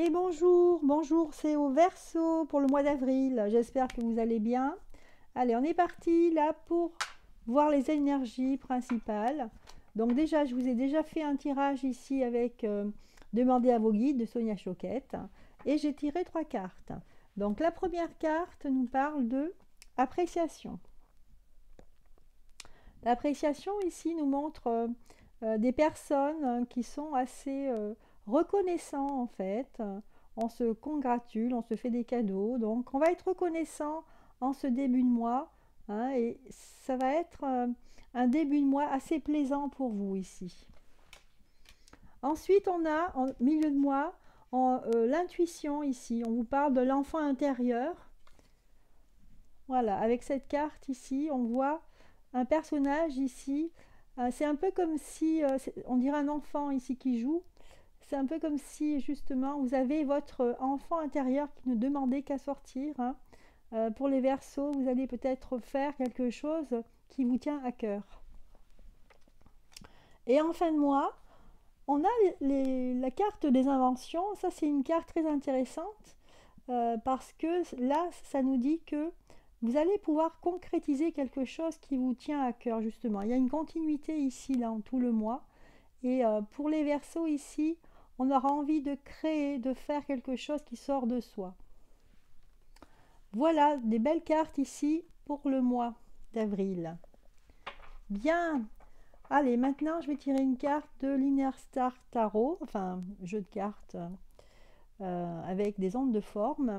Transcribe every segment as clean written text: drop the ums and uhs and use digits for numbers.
Et bonjour, bonjour, c'est au Verseau pour le mois d'avril. J'espère que vous allez bien. Allez, on est parti là pour voir les énergies principales. Donc déjà, je vous ai déjà fait un tirage ici avec Demandez à vos guides de Sonia Choquette. Et j'ai tiré 3 cartes. Donc la première carte nous parle de appréciation. L'appréciation ici nous montre des personnes qui sont assez reconnaissants en fait. On se congratule, on se fait des cadeaux. Donc on va être reconnaissant en ce début de mois, hein, et ça va être un début de mois assez plaisant pour vous ici. Ensuite, on a en milieu de mois l'intuition ici. On vous parle de l'enfant intérieur. Voilà, avec cette carte ici, on voit un personnage ici. C'est un peu comme si, on dirait un enfant ici qui joue. C'est un peu comme si justement vous avez votre enfant intérieur qui ne demandait qu'à sortir, hein. Pour les Verseaux, vous allez peut-être faire quelque chose qui vous tient à cœur. Et en fin de mois, on a la carte des inventions. Ça, c'est une carte très intéressante parce que là, ça nous dit que vous allez pouvoir concrétiser quelque chose qui vous tient à cœur, justement. Il y a une continuité ici, dans tout le mois. Et pour les Verseaux, ici, on aura envie de créer, de faire quelque chose qui sort de soi. Voilà, des belles cartes ici pour le mois d'avril. Bien. Allez, maintenant, je vais tirer une carte de l'Inner Star Tarot, enfin, jeu de cartes avec des ondes de forme.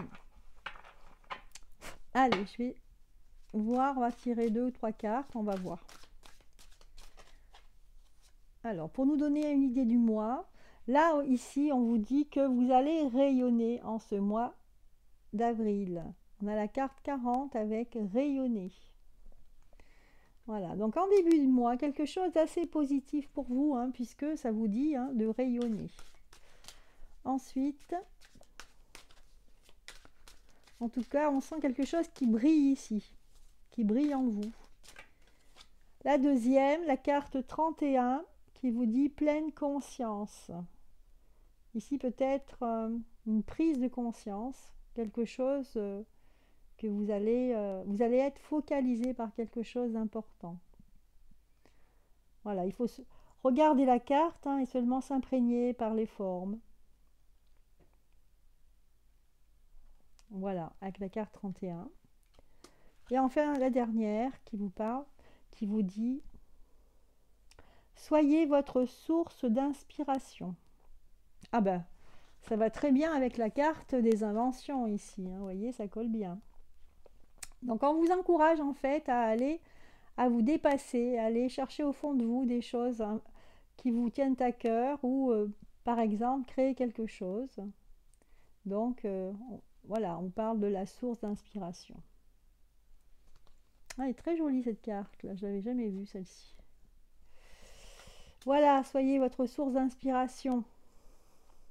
Allez, je vais voir, on va tirer 2 ou 3 cartes, on va voir. Alors, pour nous donner une idée du mois, là, ici, on vous dit que vous allez rayonner en ce mois d'avril. On a la carte 40 avec rayonner. Voilà, donc en début de mois, quelque chose d'assez positif pour vous, hein, puisque ça vous dit de rayonner. Ensuite, en tout cas, on sent quelque chose qui brille ici, qui brille en vous. La deuxième, la carte 31, qui vous dit pleine conscience. Ici, peut-être une prise de conscience, quelque chose que vous allez être focalisé par quelque chose d'important. Voilà, il faut regarder la carte et seulement s'imprégner par les formes. Voilà, avec la carte 31. Et enfin, la dernière qui vous parle, qui vous dit « Soyez votre source d'inspiration ». Ah ben, ça va très bien avec la carte des inventions ici, hein, vous voyez, ça colle bien. Donc on vous encourage en fait à aller, à vous dépasser, à aller chercher au fond de vous des choses qui vous tiennent à cœur ou par exemple créer quelque chose. Donc voilà, on parle de la source d'inspiration. Ah, elle est très jolie cette carte là, je l'avais jamais vue celle-ci. Voilà, soyez votre source d'inspiration.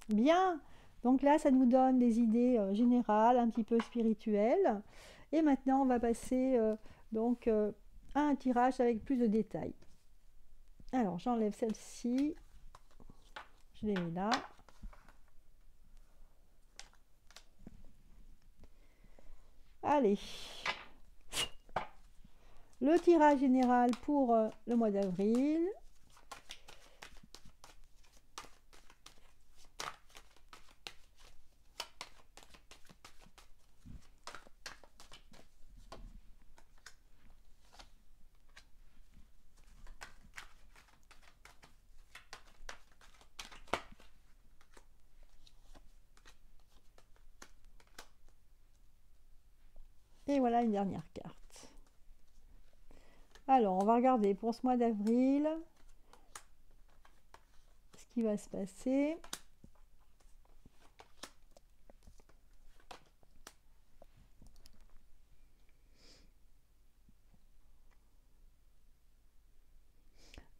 Bien, donc là ça nous donne des idées générales, un petit peu spirituelles. Et maintenant on va passer à un tirage avec plus de détails. Alors j'enlève celle-ci, je les mets là. Allez, le tirage général pour le mois d'avril. Et voilà une dernière carte. Alors, on va regarder pour ce mois d'avril ce qui va se passer.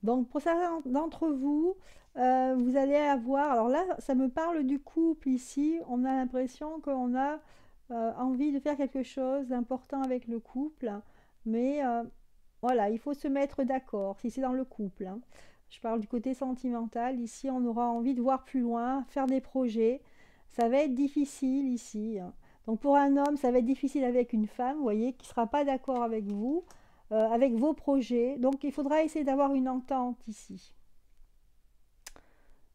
Donc, pour certains d'entre vous, vous allez avoir... Alors là, ça me parle du couple ici. On a l'impression qu'on a envie de faire quelque chose d'important avec le couple. Mais voilà, il faut se mettre d'accord si c'est dans le couple, hein. Je parle du côté sentimental. Ici, on aura envie de voir plus loin, faire des projets. ça va être difficile ici, hein. Donc pour un homme, ça va être difficile avec une femme, vous voyez, qui ne sera pas d'accord avec vous, avec vos projets. Donc il faudra essayer d'avoir une entente ici.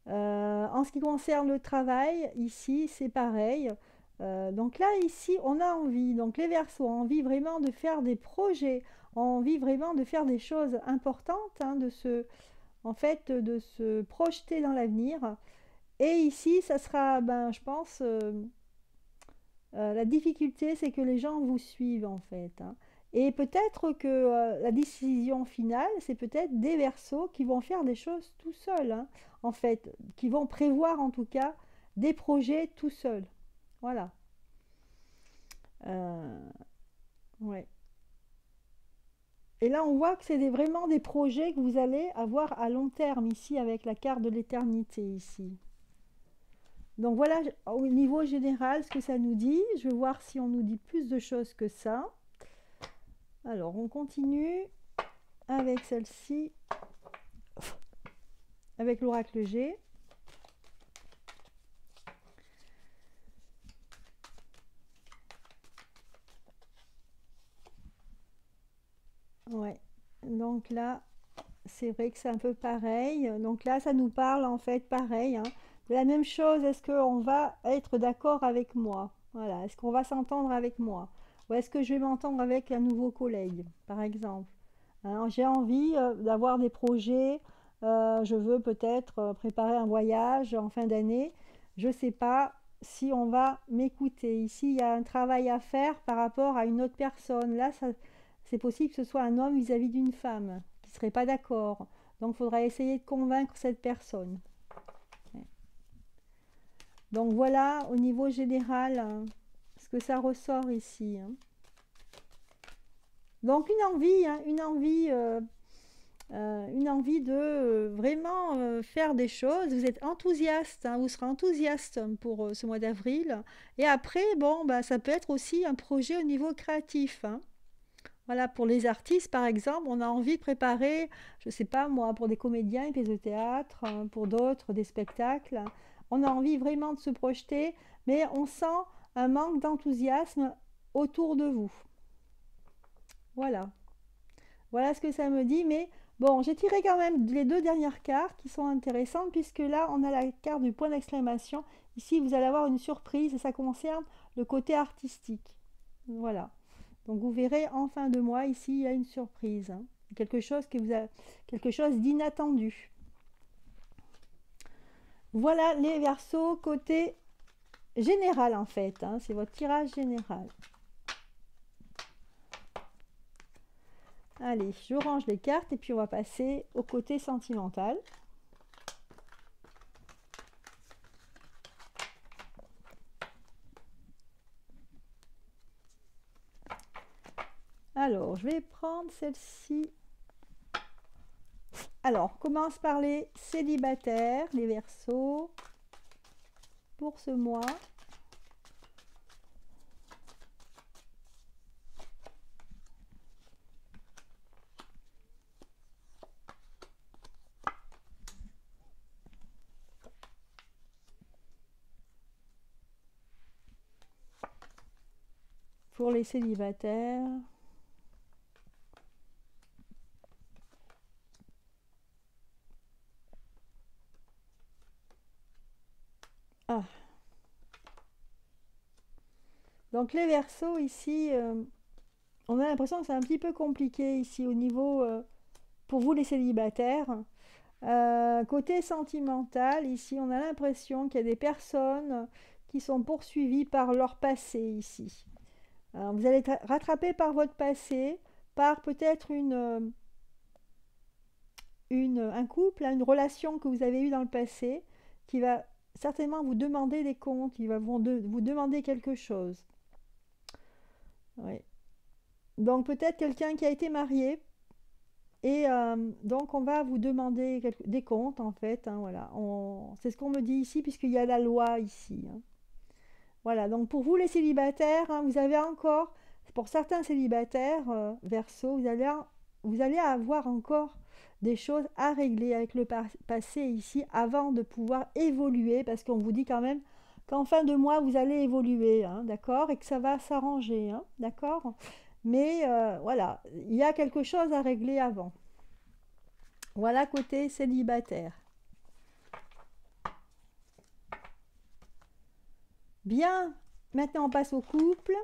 En ce qui concerne le travail, ici, c'est pareil. Donc là, ici, on a envie, donc les Verseaux ont envie vraiment de faire des projets, ont envie vraiment de faire des choses importantes, hein, en fait, de se projeter dans l'avenir. Et ici, ça sera, ben, je pense, la difficulté, c'est que les gens vous suivent, en fait, hein. Et peut-être que la décision finale, c'est peut-être des Verseaux qui vont faire des choses tout seuls, hein, en fait, qui vont prévoir en tout cas des projets tout seuls. Voilà. Euh, ouais. Et là, on voit que c'est vraiment des projets que vous allez avoir à long terme ici avec la carte de l'éternité ici. Donc voilà au niveau général ce que ça nous dit. Je vais voir si on nous dit plus de choses que ça. Alors on continue avec celle-ci, avec l'oracle G. Ouais. Donc là, c'est vrai que c'est un peu pareil. Donc là, ça nous parle en fait pareil, hein, de la même chose. Est-ce qu'on va être d'accord avec moi? Voilà. Est-ce qu'on va s'entendre avec moi? Ou est-ce que je vais m'entendre avec un nouveau collègue, par exemple? Hein, j'ai envie d'avoir des projets. Je veux peut-être préparer un voyage en fin d'année. Je ne sais pas si on va m'écouter. Ici, il y a un travail à faire par rapport à une autre personne. Là, c'est possible que ce soit un homme vis-à-vis d'une femme qui ne serait pas d'accord. Donc, il faudra essayer de convaincre cette personne. Donc, voilà au niveau général, hein, ce que ça ressort ici, hein. Donc, hein, une envie de vraiment faire des choses. Vous êtes enthousiaste, hein, vous serez enthousiaste pour ce mois d'avril. Et après, bon, bah, ça peut être aussi un projet au niveau créatif, hein. Voilà, pour les artistes, par exemple, on a envie de préparer, je ne sais pas moi, pour des comédiens, une pièce de théâtre, hein, pour d'autres, des spectacles. On a envie vraiment de se projeter, mais on sent un manque d'enthousiasme autour de vous. Voilà. Voilà ce que ça me dit, mais bon, j'ai tiré quand même les deux dernières cartes qui sont intéressantes, puisque là, on a la carte du point d'exclamation. Ici, vous allez avoir une surprise, et ça concerne le côté artistique. Voilà. Donc, vous verrez en fin de mois, ici, il y a une surprise, hein. Quelque chose d'inattendu. Voilà les Verseaux côté général, en fait, hein. C'est votre tirage général. Allez, je range les cartes et puis on va passer au côté sentimental. Alors, je vais prendre celle-ci. Alors, on commence par les célibataires, les Verseaux, pour ce mois. Pour les célibataires. Ah. Donc les Verseaux ici, on a l'impression que c'est un petit peu compliqué ici au niveau, pour vous les célibataires. Côté sentimental, ici, on a l'impression qu'il y a des personnes qui sont poursuivies par leur passé ici. Vous allez être rattrapé par votre passé, par peut-être un couple, une relation que vous avez eue dans le passé, qui va certainement vous demander des comptes, il va vous demander quelque chose. Ouais. Donc peut-être quelqu'un qui a été marié, et donc on va vous demander des comptes en fait, hein, voilà. C'est ce qu'on me dit ici puisqu'il y a la loi ici, hein. Voilà, donc pour vous les célibataires, hein, vous avez encore, pour certains célibataires, Verseau, vous allez avoir encore des choses à régler avec le passé ici avant de pouvoir évoluer, parce qu'on vous dit quand même qu'en fin de mois, vous allez évoluer, hein, d'accord? Et que ça va s'arranger, hein, d'accord? Mais voilà, il y a quelque chose à régler avant. Voilà côté célibataire. Bien, maintenant on passe au couple.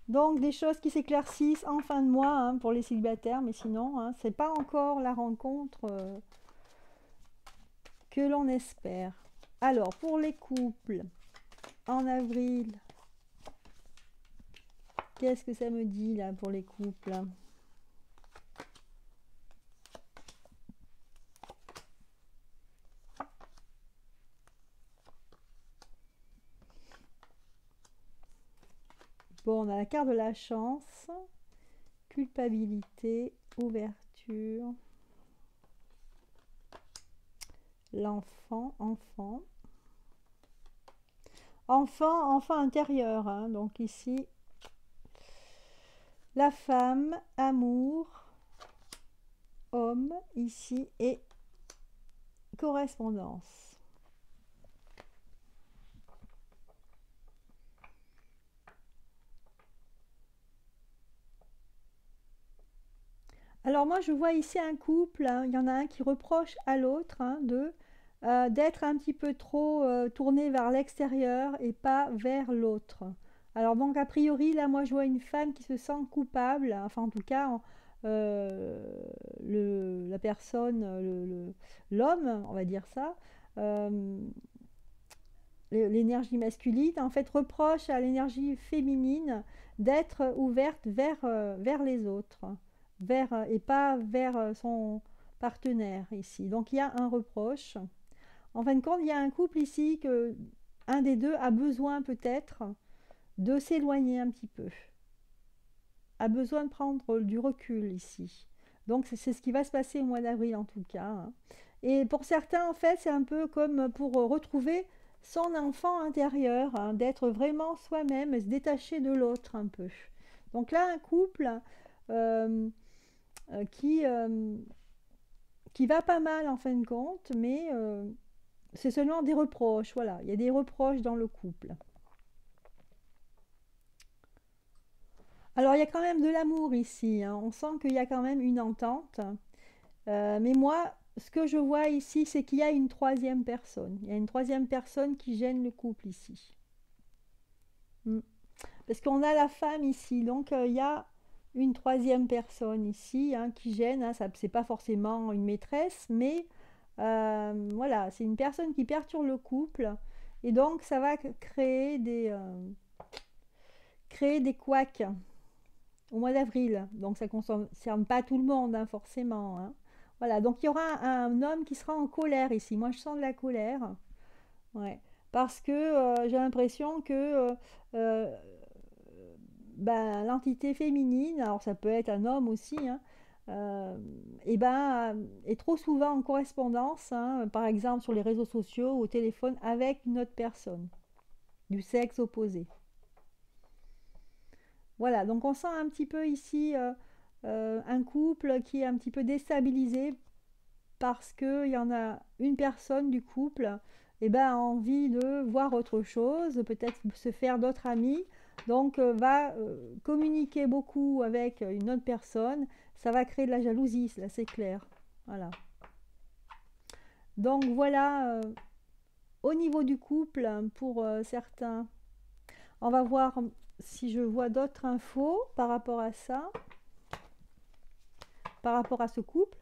Donc des choses qui s'éclaircissent en fin de mois, hein, pour les célibataires, mais sinon, hein, c'est pas encore la rencontre que l'on espère. Alors pour les couples, en avril, qu'est-ce que ça me dit là pour les couples? Bon, on a la carte de la chance, culpabilité, ouverture, l'enfant, enfant intérieur, hein, donc ici, la femme, amour, homme, ici, et correspondance. Alors moi je vois ici un couple, hein, il y en a un qui reproche à l'autre, hein, d'être un petit peu trop tourné vers l'extérieur et pas vers l'autre. Alors donc a priori là moi je vois une femme qui se sent coupable, enfin en tout cas la personne, l'homme, on va dire ça, euh, l'énergie masculine en fait reproche à l'énergie féminine d'être ouverte vers les autres, et pas vers son partenaire ici. Donc il y a un reproche. En fin de compte, il y a un couple ici que un des deux a besoin peut-être de s'éloigner un petit peu, a besoin de prendre du recul ici. Donc c'est ce qui va se passer au mois d'avril en tout cas, hein. Et pour certains, en fait, c'est un peu comme pour retrouver son enfant intérieur, hein, d'être vraiment soi-même, se détacher de l'autre un peu. Donc là, un couple euh, euh, qui, euh, qui va pas mal en fin de compte, mais c'est seulement des reproches. Voilà, il y a des reproches dans le couple. Alors il y a quand même de l'amour ici, hein. On sent qu'il y a quand même une entente. Mais moi, ce que je vois ici, c'est qu'il y a une troisième personne. Il y a une troisième personne qui gêne le couple ici. Mm. Parce qu'on a la femme ici, donc il y a une troisième personne ici, hein, qui gêne, hein. Ça, c'est pas forcément une maîtresse, mais voilà, c'est une personne qui perturbe le couple. Et donc ça va créer des couacs au mois d'avril. Donc ça ne concerne pas tout le monde, hein, forcément, hein. Voilà, donc il y aura un homme qui sera en colère ici. Moi, je sens de la colère. Ouais. Parce que j'ai l'impression que euh, ben, l'entité féminine, alors ça peut être un homme aussi, hein, et ben, est trop souvent en correspondance, hein, par exemple sur les réseaux sociaux ou au téléphone avec une autre personne du sexe opposé. Voilà, donc on sent un petit peu ici un couple qui est un petit peu déstabilisé parce qu'il y en a une personne du couple et ben, a envie de voir autre chose, peut-être se faire d'autres amis, donc va communiquer beaucoup avec une autre personne, ça va créer de la jalousie, là c'est clair. Voilà. Donc voilà, au niveau du couple, pour certains, on va voir si je vois d'autres infos par rapport à ça, par rapport à ce couple.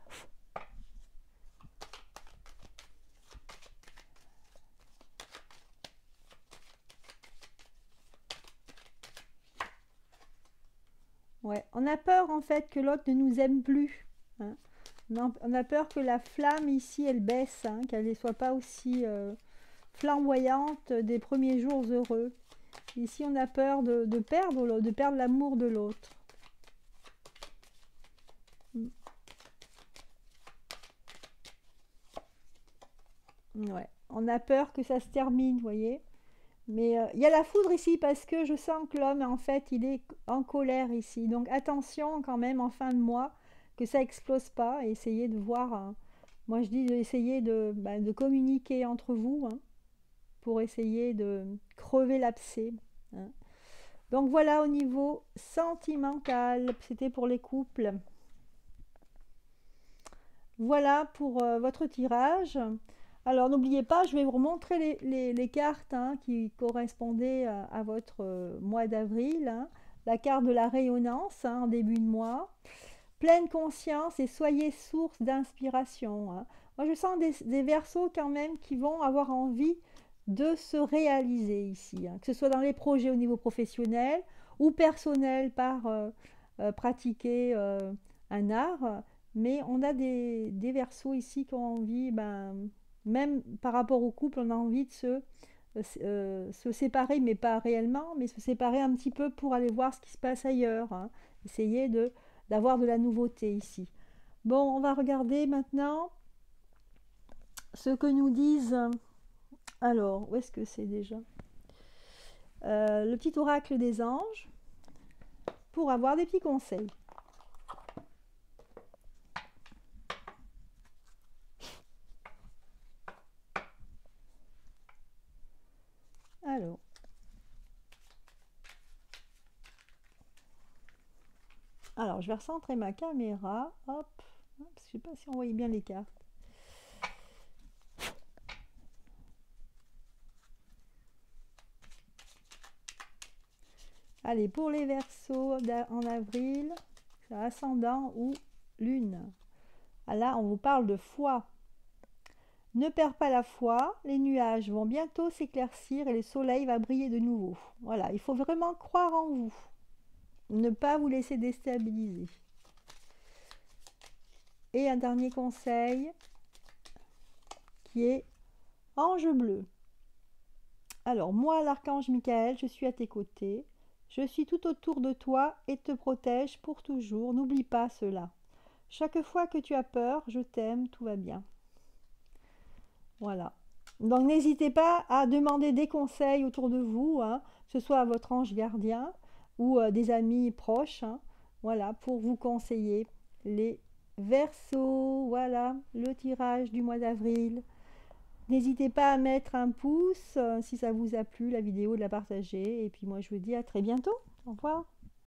Ouais, on a peur en fait que l'autre ne nous aime plus, hein. On a peur que la flamme ici elle baisse, hein, qu'elle ne soit pas aussi flamboyante des premiers jours heureux. Ici on a peur de perdre l'amour de l'autre. Mm. Ouais, on a peur que ça se termine, vous voyez. Mais il y a la foudre ici parce que je sens que l'homme, en fait, il est en colère ici. Donc attention quand même en fin de mois que ça explose pas et essayez de voir, hein, Moi, je dis d'essayer de communiquer entre vous, hein, pour essayer de crever l'abcès, hein. Donc voilà au niveau sentimental, c'était pour les couples. Voilà pour votre tirage. Alors n'oubliez pas, je vais vous remontrer les cartes, hein, qui correspondaient à votre mois d'avril, hein. La carte de la rayonnance, hein, en début de mois. Pleine conscience et soyez source d'inspiration, hein. Moi je sens des Verseaux quand même qui vont avoir envie de se réaliser ici, hein, que ce soit dans les projets au niveau professionnel ou personnel par pratiquer un art. Mais on a des Verseaux ici qui ont envie, ben, même par rapport au couple, on a envie de se séparer, mais pas réellement, mais se séparer un petit peu pour aller voir ce qui se passe ailleurs, hein. Essayer d'avoir de la nouveauté ici. Bon, on va regarder maintenant ce que nous disent. Alors, où est-ce que c'est déjà le petit oracle des anges pour avoir des petits conseils. Alors, je vais recentrer ma caméra. Hop. Je ne sais pas si on voyait bien les cartes. Allez, pour les Verseaux en avril, ascendant ou lune. Ah là, on vous parle de foi. Ne perds pas la foi, les nuages vont bientôt s'éclaircir et le soleil va briller de nouveau. Voilà, il faut vraiment croire en vous. Ne pas vous laisser déstabiliser. Et un dernier conseil qui est Ange bleu. Alors, moi, l'archange Michael, je suis à tes côtés. Je suis tout autour de toi et te protège pour toujours. N'oublie pas cela. Chaque fois que tu as peur, je t'aime, tout va bien. Voilà. Donc, n'hésitez pas à demander des conseils autour de vous, hein, que ce soit à votre ange gardien ou des amis proches, hein, voilà, pour vous conseiller les Verseaux. Voilà, le tirage du mois d'avril. N'hésitez pas à mettre un pouce si ça vous a plu la vidéo, de la partager. Et puis moi je vous dis à très bientôt. Au revoir.